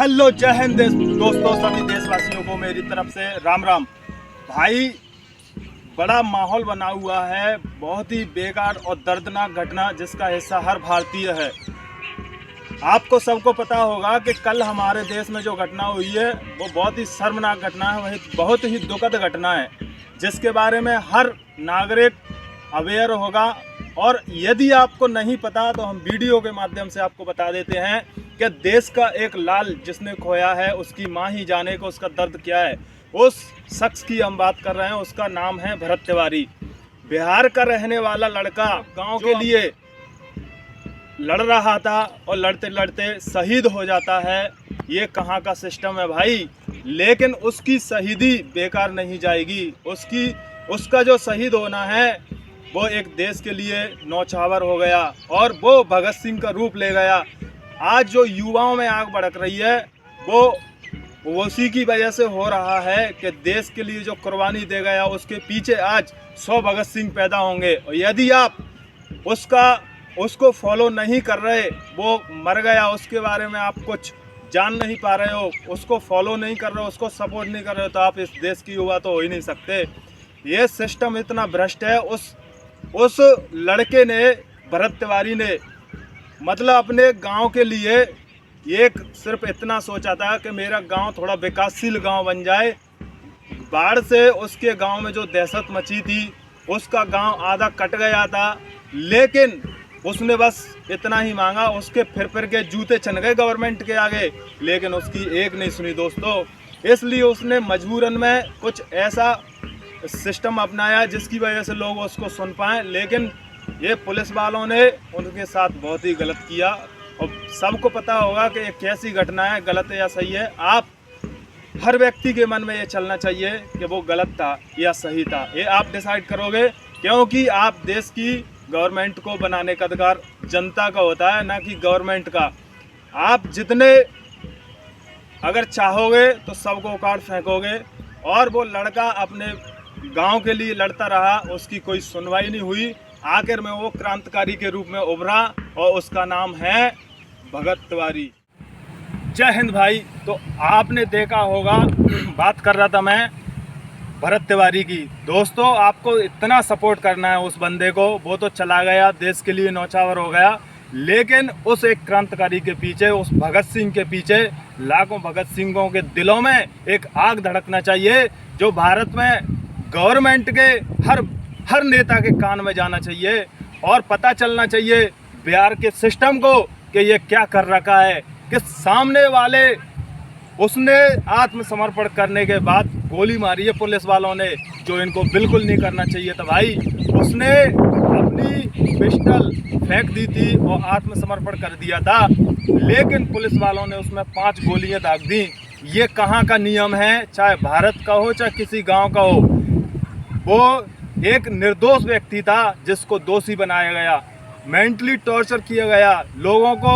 Hello, जय हिंद दोस्तों, सभी देशवासियों को मेरी तरफ से राम राम। भाई, बड़ा माहौल बना हुआ है, बहुत ही बेकार और दर्दनाक घटना जिसका हिस्सा हर भारतीय है। आपको सबको पता होगा कि कल हमारे देश में जो घटना हुई है वो बहुत ही शर्मनाक घटना है, वही बहुत ही दुखद घटना है जिसके बारे में हर नागरिक अवेयर होगा। और यदि आपको नहीं पता तो हम वीडियो के माध्यम से आपको बता देते हैं कि देश का एक लाल जिसने खोया है उसकी माँ ही जाने को उसका दर्द क्या है। उस शख्स की हम बात कर रहे हैं, उसका नाम है भरत तिवारी। बिहार का रहने वाला लड़का गांव के लिए लड़ रहा था और लड़ते लड़ते शहीद हो जाता है। ये कहाँ का सिस्टम है भाई। लेकिन उसकी शहीदी बेकार नहीं जाएगी। उसका जो शहीद होना है वो एक देश के लिए नौछावर हो गया और वो भगत सिंह का रूप ले गया। आज जो युवाओं में आग भड़क रही है वो उसी की वजह से हो रहा है कि देश के लिए जो कुर्बानी दे गया उसके पीछे आज 100 भगत सिंह पैदा होंगे। और यदि आप उसको फॉलो नहीं कर रहे, वो मर गया, उसके बारे में आप कुछ जान नहीं पा रहे हो, उसको फॉलो नहीं कर रहे हो, उसको सपोर्ट नहीं कर रहे हो, तो आप इस देश की युवा तो हो ही नहीं सकते। ये सिस्टम इतना भ्रष्ट है। उस लड़के ने, भरत तिवारी ने, मतलब अपने गांव के लिए एक सिर्फ इतना सोचा था कि मेरा गांव थोड़ा विकासशील गांव बन जाए। बाढ़ से उसके गांव में जो दहशत मची थी, उसका गांव आधा कट गया था, लेकिन उसने बस इतना ही मांगा। उसके फिर के जूते छन गए गवर्नमेंट के आगे, लेकिन उसकी एक नहीं सुनी दोस्तों। इसलिए उसने मजबूरन में कुछ ऐसा सिस्टम अपनाया जिसकी वजह से लोग उसको सुन पाएँ। लेकिन ये पुलिस वालों ने उनके साथ बहुत ही गलत किया। और सबको पता होगा कि ये कैसी घटना है, गलत है या सही है। आप हर व्यक्ति के मन में ये चलना चाहिए कि वो गलत था या सही था। ये आप डिसाइड करोगे, क्योंकि आप देश की गवर्नमेंट को बनाने का अधिकार जनता का होता है, ना कि गवर्नमेंट का। आप जितने अगर चाहोगे तो सबको उखाड़ फेंकोगे। और वो लड़का अपने गांव के लिए लड़ता रहा, उसकी कोई सुनवाई नहीं हुई। आखिर में वो क्रांतिकारी के रूप में उभरा और उसका नाम है भगत तिवारी। जय हिंद भाई। तो आपने देखा होगा, बात कर रहा था मैं भरत तिवारी की। दोस्तों, आपको इतना सपोर्ट करना है उस बंदे को। वो तो चला गया, देश के लिए नौछावर हो गया, लेकिन उस एक क्रांतिकारी के पीछे, उस भगत सिंह के पीछे लाखों भगत सिंहों के दिलों में एक आग धड़कना चाहिए, जो भारत में गवर्नमेंट के हर नेता के कान में जाना चाहिए। और पता चलना चाहिए बिहार के सिस्टम को कि ये क्या कर रखा है, कि सामने वाले उसने आत्मसमर्पण करने के बाद गोली मारी है पुलिस वालों ने, जो इनको बिल्कुल नहीं करना चाहिए था भाई। उसने अपनी पिस्टल फेंक दी थी और आत्मसमर्पण कर दिया था, लेकिन पुलिस वालों ने उसमें 5 गोलियां दाग दी। ये कहाँ का नियम है, चाहे भारत का हो चाहे किसी गांव का हो। वो एक निर्दोष व्यक्ति था जिसको दोषी बनाया गया, मेंटली टॉर्चर किया गया। लोगों को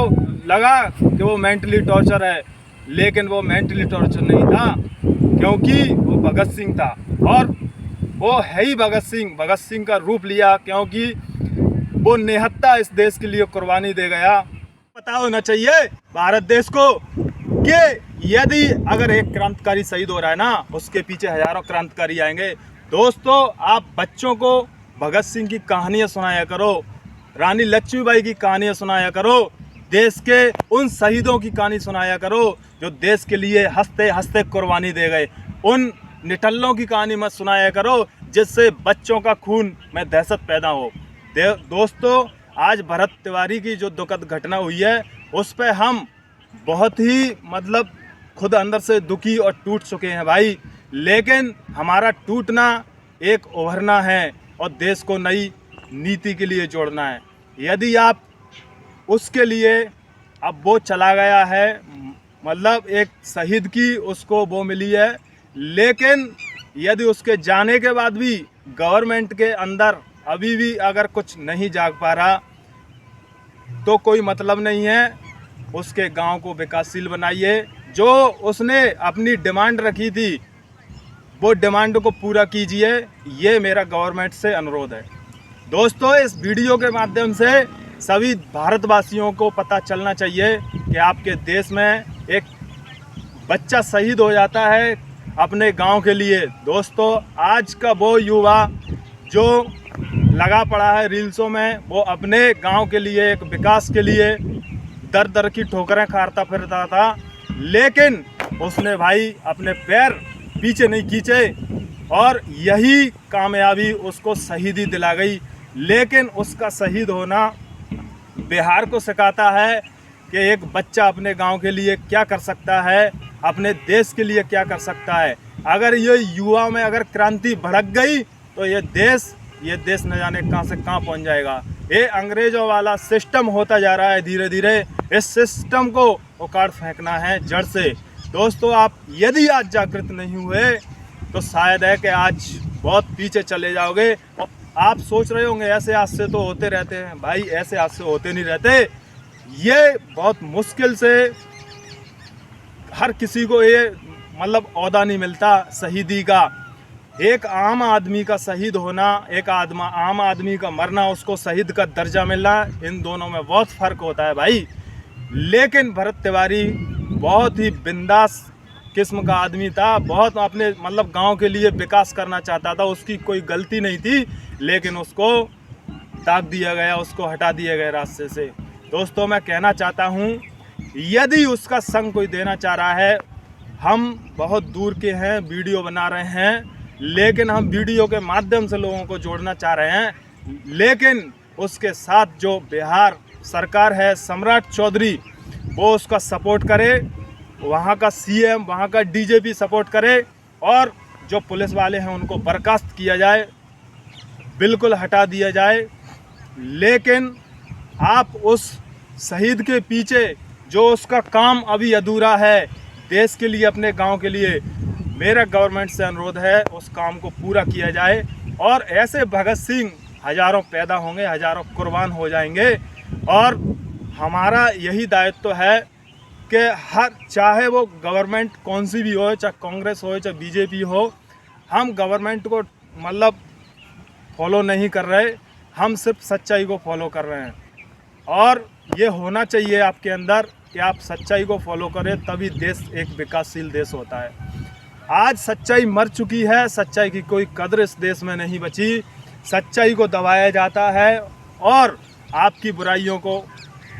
लगा कि वो मेंटली टॉर्चर है, लेकिन वो मेंटली टॉर्चर नहीं था, क्योंकि वो भगत सिंह था। और वो है ही भगत सिंह का रूप लिया, क्योंकि वो निहत्था इस देश के लिए कुर्बानी दे गया। पता होना चाहिए भारत देश को कि यदि अगर एक क्रांतिकारी शहीद हो रहा है ना, उसके पीछे हजारों क्रांतिकारी आएंगे। दोस्तों, आप बच्चों को भगत सिंह की कहानियाँ सुनाया करो, रानी लक्ष्मीबाई की कहानियाँ सुनाया करो, देश के उन शहीदों की कहानी सुनाया करो जो देश के लिए हंसते हंसते कुर्बानी दे गए। उन निठल्लों की कहानी मत सुनाया करो जिससे बच्चों का खून में दहशत पैदा हो। दोस्तों, आज भरत तिवारी की जो दुखद घटना हुई है उस पर हम बहुत ही खुद अंदर से दुखी और टूट चुके हैं भाई। लेकिन हमारा टूटना एक उभरना है और देश को नई नीति के लिए जोड़ना है। यदि आप उसके लिए, अब वो चला गया है, एक शहीद की उसको वो मिली है, लेकिन यदि उसके जाने के बाद भी गवर्नमेंट के अंदर अभी भी अगर कुछ नहीं जाग पा रहा तो कोई मतलब नहीं है। उसके गांव को विकासशील बनाइए। जो उसने अपनी डिमांड रखी थी वो डिमांड को पूरा कीजिए, ये मेरा गवर्नमेंट से अनुरोध है। दोस्तों, इस वीडियो के माध्यम से सभी भारतवासियों को पता चलना चाहिए कि आपके देश में एक बच्चा शहीद हो जाता है अपने गांव के लिए। दोस्तों, आज का वो युवा जो लगा पड़ा है रील्सों में, वो अपने गांव के लिए, एक विकास के लिए दर दर की ठोकरें खाता फिरता था, लेकिन उसने भाई अपने पैर पीछे नहीं खींचे और यही कामयाबी उसको शहीदी दिला गई। लेकिन उसका शहीद होना बिहार को सिखाता है कि एक बच्चा अपने गांव के लिए क्या कर सकता है, अपने देश के लिए क्या कर सकता है। अगर ये युवा में अगर क्रांति भड़क गई तो ये देश न जाने कहां से कहां पहुंच जाएगा। ये अंग्रेजों वाला सिस्टम होता जा रहा है धीरे धीरे, इस सिस्टम को उखाड़ फेंकना है जड़ से। दोस्तों, आप यदि आज जागृत नहीं हुए तो शायद है कि आज बहुत पीछे चले जाओगे। और आप सोच रहे होंगे ऐसे हादसे तो होते रहते हैं। भाई, ऐसे हादसे होते नहीं रहते। ये बहुत मुश्किल से हर किसी को ये मतलब ओहदा नहीं मिलता शहीदी का। एक आम आदमी का शहीद होना, एक आम आदमी का मरना, उसको शहीद का दर्जा मिलना, इन दोनों में बहुत फ़र्क होता है भाई। लेकिन भरत तिवारी बहुत ही बिंदास किस्म का आदमी था, बहुत अपने मतलब गांव के लिए विकास करना चाहता था, उसकी कोई गलती नहीं थी, लेकिन उसको दाग दिया गया, उसको हटा दिया गया रास्ते से। दोस्तों, मैं कहना चाहता हूं, यदि उसका संग कोई देना चाह रहा है, हम बहुत दूर के हैं, वीडियो बना रहे हैं, लेकिन हम वीडियो के माध्यम से लोगों को जोड़ना चाह रहे हैं। लेकिन उसके साथ जो बिहार सरकार है, सम्राट चौधरी, वो उसका सपोर्ट करे, वहाँ का सीएम, वहाँ का डीजीपी सपोर्ट करे और जो पुलिस वाले हैं उनको बर्खास्त किया जाए, बिल्कुल हटा दिया जाए। लेकिन आप उस शहीद के पीछे जो उसका काम अभी अधूरा है देश के लिए, अपने गांव के लिए, मेरा गवर्नमेंट से अनुरोध है उस काम को पूरा किया जाए। और ऐसे भगत सिंह हज़ारों पैदा होंगे, हज़ारों कुर्बान हो जाएंगे। और हमारा यही दायित्व है कि हर, चाहे वो गवर्नमेंट कौन सी भी हो, चाहे कांग्रेस हो, चाहे बीजेपी हो, हम गवर्नमेंट को मतलब फॉलो नहीं कर रहे, हम सिर्फ सच्चाई को फॉलो कर रहे हैं। और ये होना चाहिए आपके अंदर कि आप सच्चाई को फॉलो करें, तभी देश एक विकासशील देश होता है। आज सच्चाई मर चुकी है, सच्चाई की कोई कदर इस देश में नहीं बची। सच्चाई को दबाया जाता है और आपकी बुराइयों को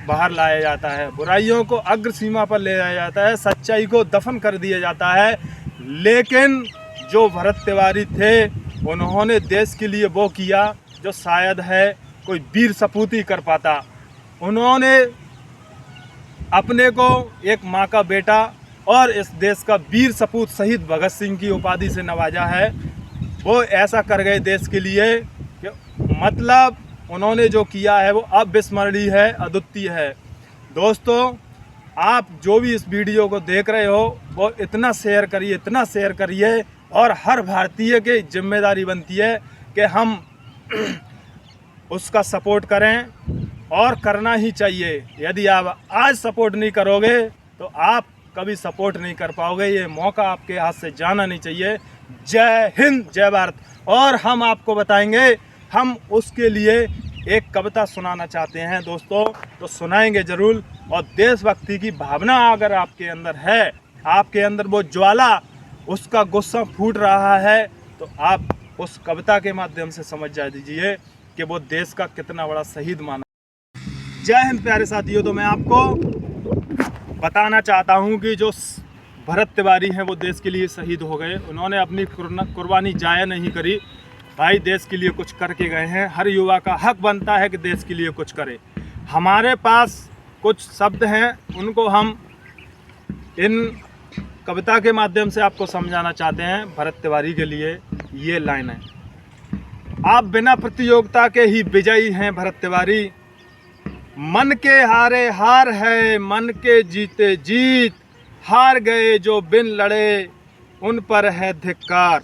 बाहर लाया जाता है, बुराइयों को अग्र सीमा पर ले जाया जाता है, सच्चाई को दफन कर दिया जाता है। लेकिन जो भरत तिवारी थे, उन्होंने देश के लिए वो किया जो शायद है कोई वीर सपूत ही कर पाता। उन्होंने अपने को एक माँ का बेटा और इस देश का वीर सपूत शहीद भगत सिंह की उपाधि से नवाजा है। वो ऐसा कर गए देश के लिए कि मतलब उन्होंने जो किया है वो अविस्मरणीय है, अद्वितीय है। दोस्तों, आप जो भी इस वीडियो को देख रहे हो वो इतना शेयर करिए, इतना शेयर करिए। और हर भारतीय की जिम्मेदारी बनती है कि हम उसका सपोर्ट करें, और करना ही चाहिए। यदि आप आज सपोर्ट नहीं करोगे तो आप कभी सपोर्ट नहीं कर पाओगे। ये मौका आपके हाथ से जाना नहीं चाहिए। जय हिंद, जय भारत। और हम आपको बताएंगे, हम उसके लिए एक कविता सुनाना चाहते हैं दोस्तों, तो सुनाएंगे ज़रूर। और देशभक्ति की भावना अगर आपके अंदर है, आपके अंदर वो ज्वाला, उसका गुस्सा फूट रहा है, तो आप उस कविता के माध्यम से समझ जा दीजिए कि वो देश का कितना बड़ा शहीद माना। जय हिंद प्यारे साथियों। तो मैं आपको बताना चाहता हूं कि जो भरत तिवारी हैं वो देश के लिए शहीद हो गए, उन्होंने अपनी कुर्बानी जाया नहीं करी भाई, देश के लिए कुछ करके गए हैं। हर युवा का हक बनता है कि देश के लिए कुछ करे। हमारे पास कुछ शब्द हैं, उनको हम इन कविता के माध्यम से आपको समझाना चाहते हैं। भरत तिवारी के लिए ये लाइन है, आप बिना प्रतियोगिता के ही विजयी हैं भरत तिवारी, मन के हारे हार है, मन के जीते जीत, हार गए जो बिन लड़े उन पर है धिक्कार,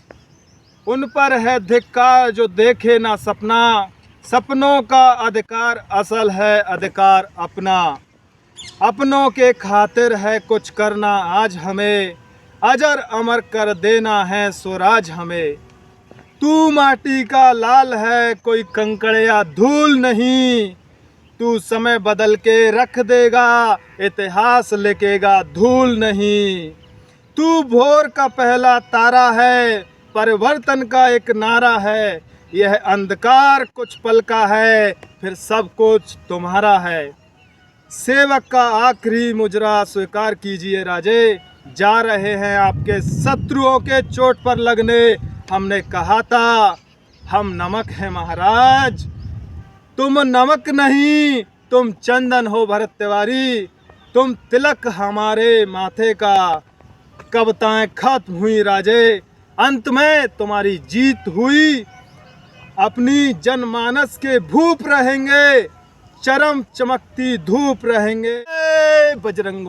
उन पर है धिक्कार जो देखे ना सपना, सपनों का अधिकार असल है अधिकार अपना, अपनों के खातिर है कुछ करना आज हमें, अजर अमर कर देना है स्वराज हमें, तू माटी का लाल है कोई कंकड़ या धूल नहीं, तू समय बदल के रख देगा इतिहास लिखेगा धूल नहीं, तू भोर का पहला तारा है, परिवर्तन का एक नारा है। यह अंधकार कुछ पल का है, फिर सब कुछ तुम्हारा है। सेवक का आखिरी मुजरा स्वीकार कीजिए राजे, जा रहे हैं आपके शत्रुओं के चोट पर लगने। हमने कहा था हम नमक हैं महाराज, तुम नमक नहीं, तुम चंदन हो भरत तिवारी। तुम तिलक हमारे माथे का, कविताएं खत्म हुई राजे, अंत में तुम्हारी जीत हुई। अपनी जनमानस के भूप रहेंगे, चरम चमकती धूप रहेंगे। बजरंग